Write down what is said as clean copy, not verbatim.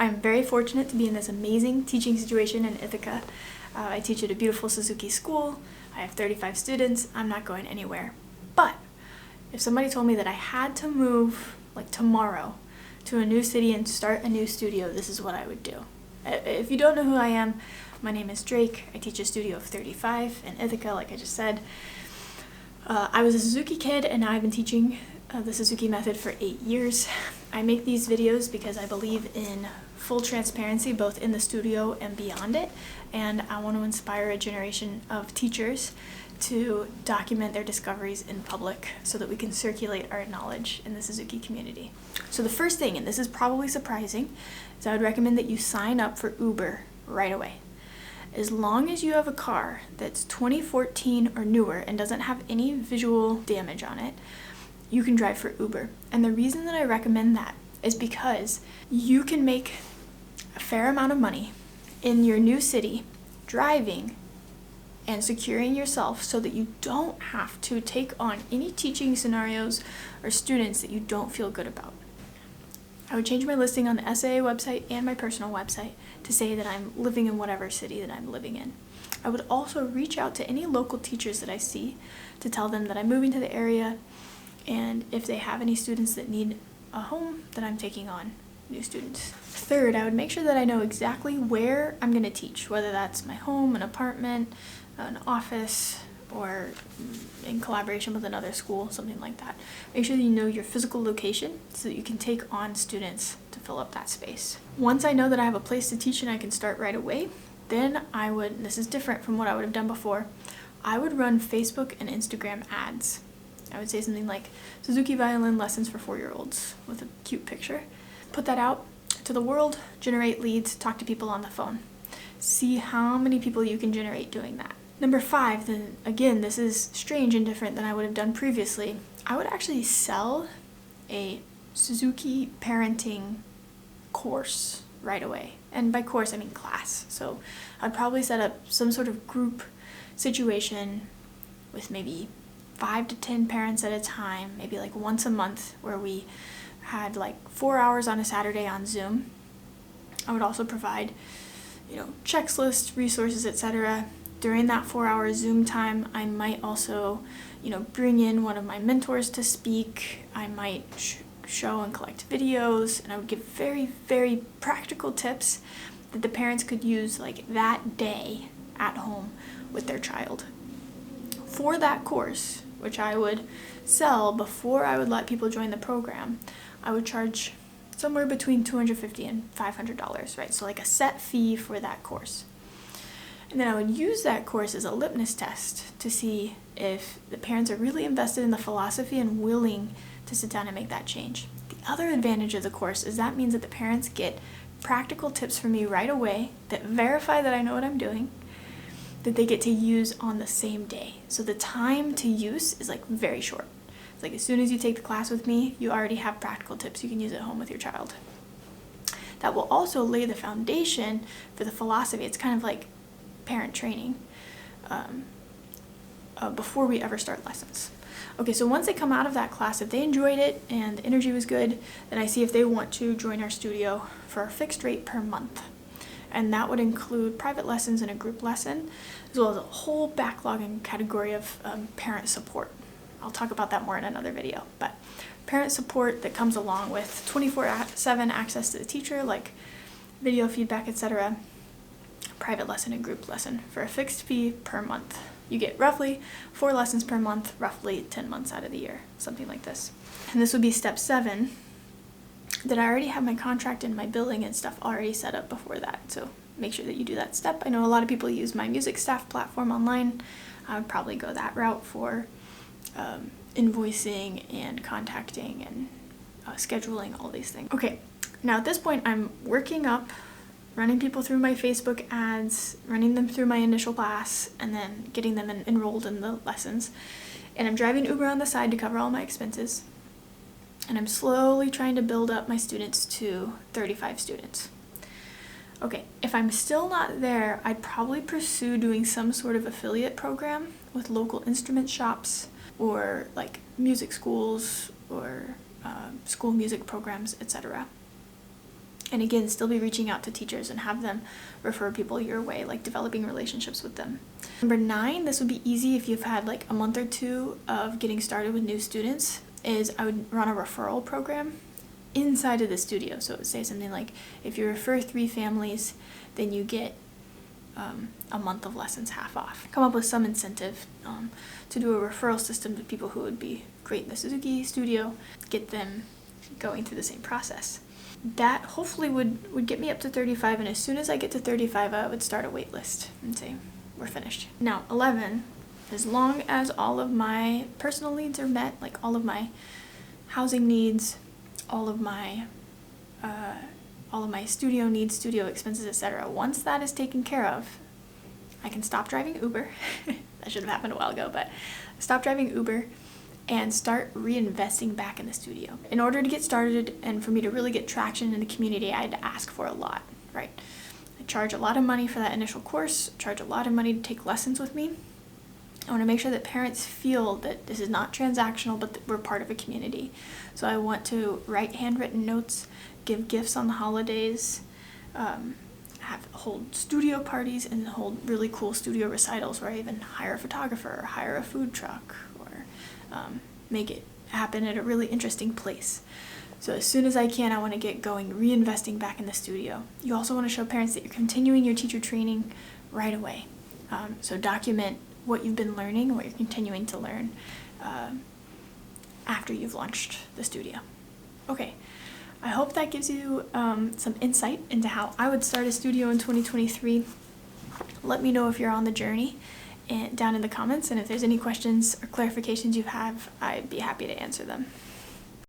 I'm very fortunate to be in this amazing teaching situation in Ithaca. I teach at a beautiful Suzuki school. I have 35 students. I'm not going anywhere. But if somebody told me that I had to move like tomorrow to a new city and start a new studio, this is what I would do. If you don't know who I am, my name is Drake. I teach a studio of 35 in Ithaca, like I just said. I was a Suzuki kid, and I've been teaching the Suzuki method for 8 years. I make these videos because I believe in full transparency, both in the studio and beyond it, and I want to inspire a generation of teachers to document their discoveries in public so that we can circulate our knowledge in the Suzuki community. So the first thing, and this is probably surprising, is I would recommend that you sign up for Uber right away. As long as you have a car that's 2014 or newer and doesn't have any visual damage on it, you can drive for Uber. And the reason that I recommend that is because you can make a fair amount of money in your new city driving and securing yourself so that you don't have to take on any teaching scenarios or students that you don't feel good about. I would change my listing on the SAA website and my personal website to say that I'm living in whatever city that I'm living in. I would also reach out to any local teachers that I see to tell them that I'm moving to the area, and if they have any students that need a home, that I'm taking on new students. Third, I would make sure that I know exactly where I'm going to teach, whether that's my home, an apartment, an office, or in collaboration with another school, something like that. Make sure that you know your physical location so that you can take on students to fill up that space. Once I know that I have a place to teach and I can start right away, then I would, this is different from what I would have done before, I would run Facebook and Instagram ads. I would say something like Suzuki Violin Lessons for 4-year-olds with a cute picture. Put that out to the world, generate leads, talk to people on the phone. See how many people you can generate doing that. Number 5, then again, this is strange and different than I would have done previously. I would actually sell a Suzuki parenting course right away. And by course, I mean class. So I'd probably set up some sort of group situation with maybe 5 to 10 parents at a time, maybe like once a month, where we had like 4 hours on a Saturday on Zoom. I would also provide, checklist, resources, etc. During that 4-hour Zoom time, I might also, bring in one of my mentors to speak. I might show and collect videos, and I would give very, very practical tips that the parents could use like that day at home with their child. For that course, which I would sell before I would let people join the program, I would charge somewhere between $250 and $500, right? So like a set fee for that course. And then I would use that course as a litmus test to see if the parents are really invested in the philosophy and willing to sit down and make that change. The other advantage of the course is that means that the parents get practical tips from me right away that verify that I know what I'm doing, that they get to use on the same day. So the time to use is like very short. It's like as soon as you take the class with me, you already have practical tips you can use at home with your child. That will also lay the foundation for the philosophy. It's kind of like parent training before we ever start lessons. Okay, so once they come out of that class, if they enjoyed it and the energy was good, then I see if they want to join our studio for a fixed rate per month. And that would include private lessons and a group lesson, as well as a whole backlog and category of parent support. I'll talk about that more in another video, but parent support that comes along with 24/7 access to the teacher, like video feedback, etc., private lesson and group lesson for a fixed fee per month. You get roughly 4 lessons per month, roughly 10 months out of the year, something like this. And this would be step 7, that I already have my contract and my billing and stuff already set up before that. So make sure that you do that step. I know a lot of people use my music staff platform online. I would probably go that route for invoicing and contacting and scheduling, all these things. Okay, now at this point I'm working up, running people through my Facebook ads, running them through my initial class, and then getting them enrolled in the lessons. And I'm driving Uber on the side to cover all my expenses. And I'm slowly trying to build up my students to 35 students. Okay, if I'm still not there, I'd probably pursue doing some sort of affiliate program with local instrument shops or like music schools or school music programs, etc. And again, still be reaching out to teachers and have them refer people your way, like developing relationships with them. Number 9, this would be easy if you've had like a month or 2 of getting started with new students, is I would run a referral program inside of the studio. So it would say something like, if you refer 3 families, then you get a month of lessons half off. Come up with some incentive to do a referral system to people who would be great in the Suzuki studio, get them going through the same process. That hopefully would get me up to 35, and as soon as I get to 35, I would start a wait list and say, we're finished. Now, 11, as long as all of my personal needs are met, like all of my housing needs, all of my studio needs, studio expenses, etc. Once that is taken care of, I can stop driving Uber. That should have happened a while ago, but stop driving Uber and start reinvesting back in the studio. In order to get started and for me to really get traction in the community, I had to ask for a lot, right? I charge a lot of money for that initial course, charge a lot of money to take lessons with me. I want to make sure that parents feel that this is not transactional, but that we're part of a community. So I want to write handwritten notes, give gifts on the holidays, hold studio parties, and hold really cool studio recitals where I even hire a photographer or hire a food truck, or make it happen at a really interesting place. So as soon as I can, I want to get going, reinvesting back in the studio. You also want to show parents that you're continuing your teacher training right away. So document what you've been learning and what you're continuing to learn after you've launched the studio. Okay, I hope that gives you some insight into how I would start a studio in 2023. Let me know if you're on the journey down in the comments, and if there's any questions or clarifications you have, I'd be happy to answer them.